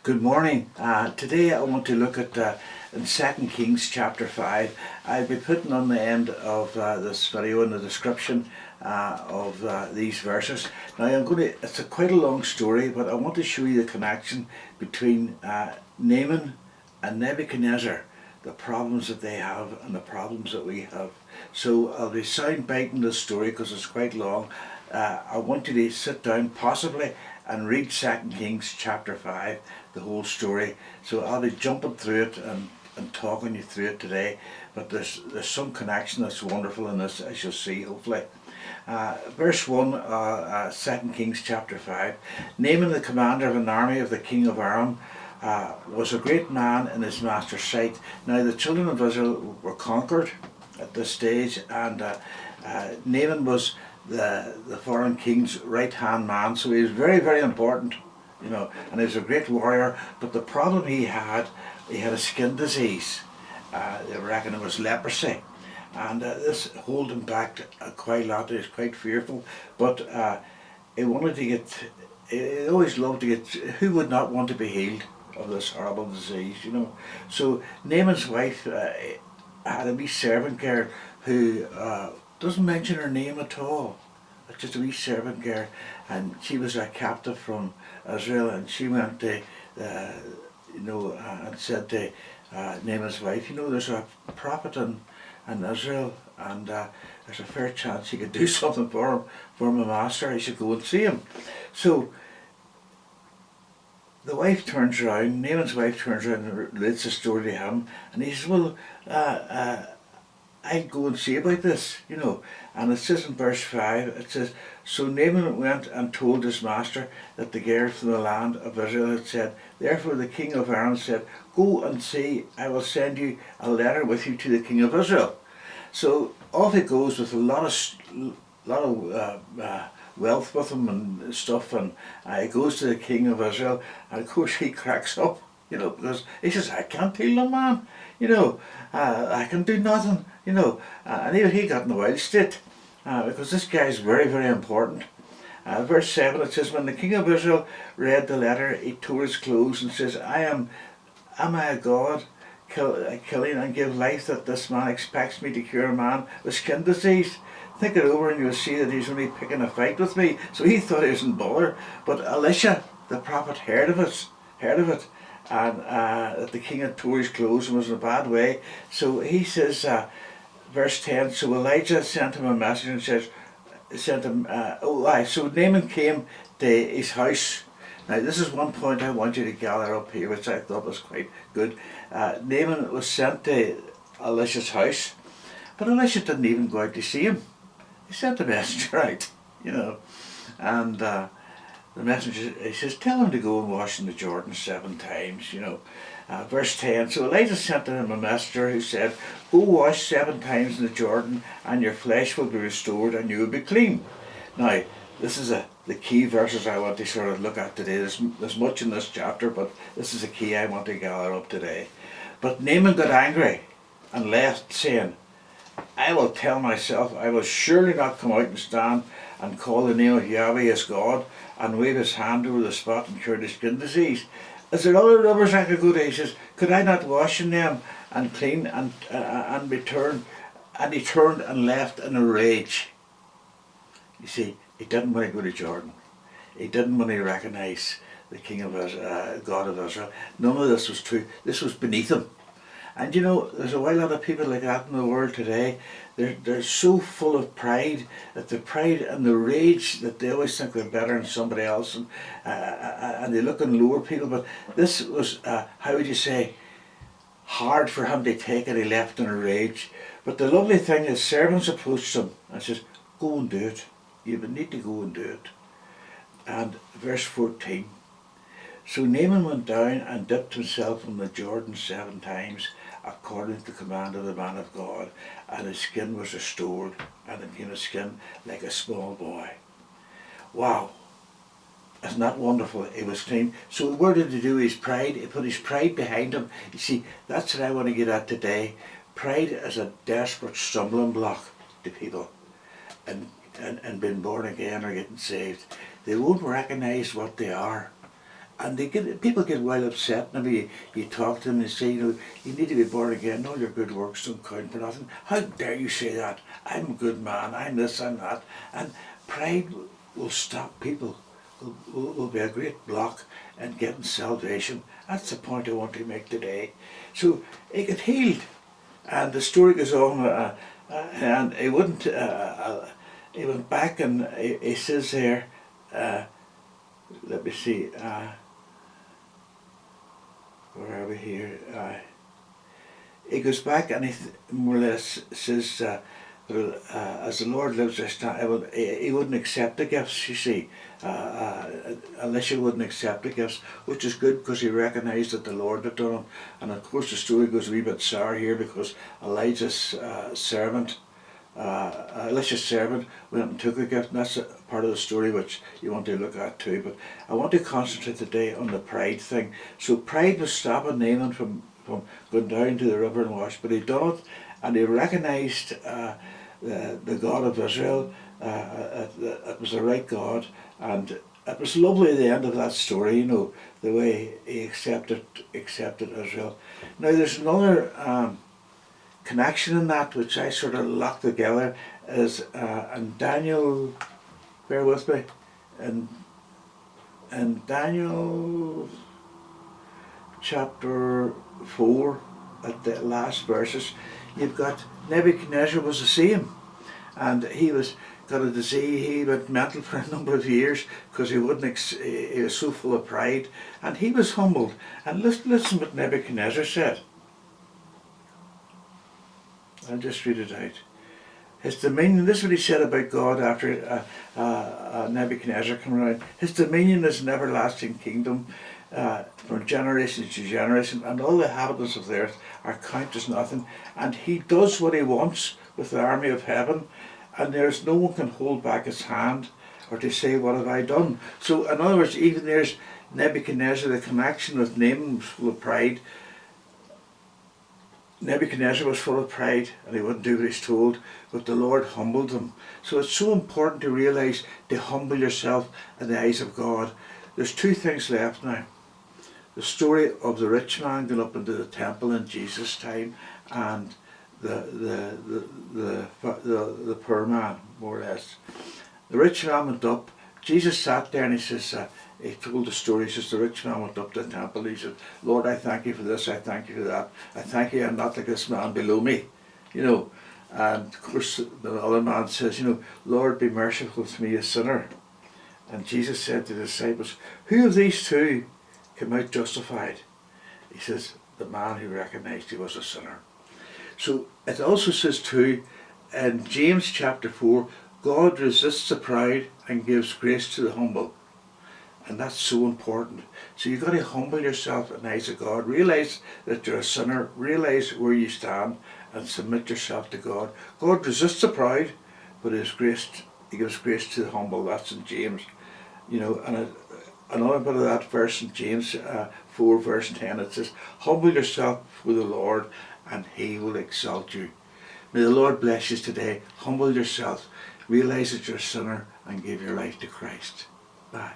Good morning. Today I want to look at in 2 Kings chapter 5. I'll be putting on the end of this video in the description of these verses. Now it's quite a long story, but I want to show you the connection between Naaman and Nebuchadnezzar, the problems that they have and the problems that we have. So I'll be soundbiting this story because it's quite long. I want you to sit down possibly and read 2 Kings chapter 5, the whole story. So I'll be jumping through it and talking you through it today, but there's some connection that's wonderful in this, as you'll see hopefully. Verse 1, 2 Kings chapter 5. Naaman, the commander of an army of the king of Aram, was a great man in his master's sight. Now the children of Israel were conquered at this stage, and Naaman was the foreign king's right hand man, so he was very, very important, and he was a great warrior. But the problem he had a skin disease. They reckon it was leprosy, and this held him back quite a lot. He was quite fearful, but he wanted to get, he always loved to get, who would not want to be healed of this horrible disease, So Naaman's wife had a wee servant girl who doesn't mention her name at all. It's just a wee servant girl, and she was a captive from Israel, and she went to, and said to Naaman's wife, there's a prophet in Israel, and there's a fair chance he could do something for my master. I should go and see him. So the wife turns around, Naaman's wife turns around and relates the story to him, and he says, well, I'll go and see about this, And it says in verse 5, it says, so Naaman went and told his master that the girl from the land of Israel had said, therefore the king of Aram said, go and see, I will send you a letter with you to the king of Israel. So off he goes with a lot of wealth with him and stuff, and he goes to the king of Israel, and of course he cracks up, because he says, I can't heal the man, I can do nothing, and even he got in the wild state, because this guy is very, very important. Verse 7, it says, when the king of Israel read the letter, he tore his clothes and says, am I a god, killing and give life, that this man expects me to cure a man with skin disease? Think it over and you'll see that he's only picking a fight with me. So he thought he was in bother, but Elisha, the prophet, heard of it, and that the king had tore his clothes and was in a bad way. So he says, verse 10, so Elijah sent him a message and so Naaman came to his house. Now this is one point I want you to gather up here, which I thought was quite good. Naaman was sent to Elisha's house, but Elisha didn't even go out to see him. He sent a messenger out, and the messenger, he says, tell him to go and wash in the Jordan 7 times, Verse 10, so Elijah sent to him a messenger who said, go wash 7 times in the Jordan, and your flesh will be restored and you will be clean. Now, this is the key verses I want to sort of look at today. There's much in this chapter, but this is the key I want to gather up today. But Naaman got angry and left, saying, I will tell myself, I will surely not come out and stand and call the name of Yahweh as God and wave his hand over the spot and cure the skin disease. Is there other rivers I could go to? He says, could I not wash in them and clean and return? And he turned and left in a rage. You see, he didn't want to go to Jordan. He didn't want to recognise the king of Israel, God of Israel. None of this was true. This was beneath him. And there's a lot of people like that in the world today. They're so full of pride, that the pride and the rage that they always think they're better than somebody else, and they look and lower people. But this was, how would you say, hard for him to take, and he left in a rage. But the lovely thing is, servants approached him and says, go and do it. You would need to go and do it. And verse 14, so Naaman went down and dipped himself in the Jordan 7 times, according to the command of the man of God, and his skin was restored, and it became a skin like a small boy. Wow, isn't that wonderful? He was clean. So what did he do? His pride, he put his pride behind him. You see, that's what I want to get at today. Pride is a desperate stumbling block to people, and being born again or getting saved. They won't recognise what they are. And people get well upset. Maybe you talk to them and say, you need to be born again. All your good works don't count for nothing. How dare you say that? I'm a good man. I'm this, I'm that. And pride will stop people. Will be a great block in getting salvation. That's the point I want to make today. So he got healed, and the story goes on. And he wouldn't. He went back and he says there. Let me see. Where are we here? He goes back and he more or less says, as the Lord lives, he wouldn't accept the gifts, you see. Elisha wouldn't accept the gifts, which is good because he recognised that the Lord had done them. And of course the story goes a wee bit sour here because Elijah's servant, Elisha's servant went and took the gift, and that's a part of the story which you want to look at too. But I want to concentrate today on the pride thing. So pride was stopping Naaman from going down to the river and wash, but he done it, and he recognised the God of Israel. It was the right God, and it was lovely at the end of that story, the way he accepted Israel. Now there's another connection in that which I sort of locked together is in Daniel, bear with me, in Daniel chapter 4 at the last verses, you've got Nebuchadnezzar was the same, and he was got a disease. He went mental for a number of years because he was so full of pride, and he was humbled. And listen what Nebuchadnezzar said. I'll just read it out. His dominion, this is what he said about God after Nebuchadnezzar came around. His dominion is an everlasting kingdom from generation to generation, and all the inhabitants of the earth are counted as nothing. And he does what he wants with the army of heaven, and there's no one can hold back his hand or to say, what have I done? So in other words, even there's Nebuchadnezzar, the connection with Naaman was full of pride. Nebuchadnezzar was full of pride and he wouldn't do what he's told, but the Lord humbled him. So it's so important to realise to humble yourself in the eyes of God. There's two things left now. The story of the rich man going up into the temple in Jesus' time, and the poor man, more or less. The rich man went up. Jesus sat there and he says, he told the story. He says the rich man went up to the temple. He said, Lord, I thank you for this. I thank you for that. I thank you I'm not like this man below me. And of course the other man says, Lord, be merciful to me, a sinner. And Jesus said to the disciples, who of these two came out justified? He says, the man who recognised he was a sinner. So it also says too, in James chapter 4, God resists the proud and gives grace to the humble. And that's so important. So you've got to humble yourself in the eyes of God. Realise that you're a sinner. Realise where you stand and submit yourself to God. God resists the proud, but He gives grace to the humble. That's in James. And another bit of that verse in James 4 verse 10, it says, humble yourself before the Lord and He will exalt you. May the Lord bless you today. Humble yourself. Realise that you're a sinner and give your life to Christ. Bye.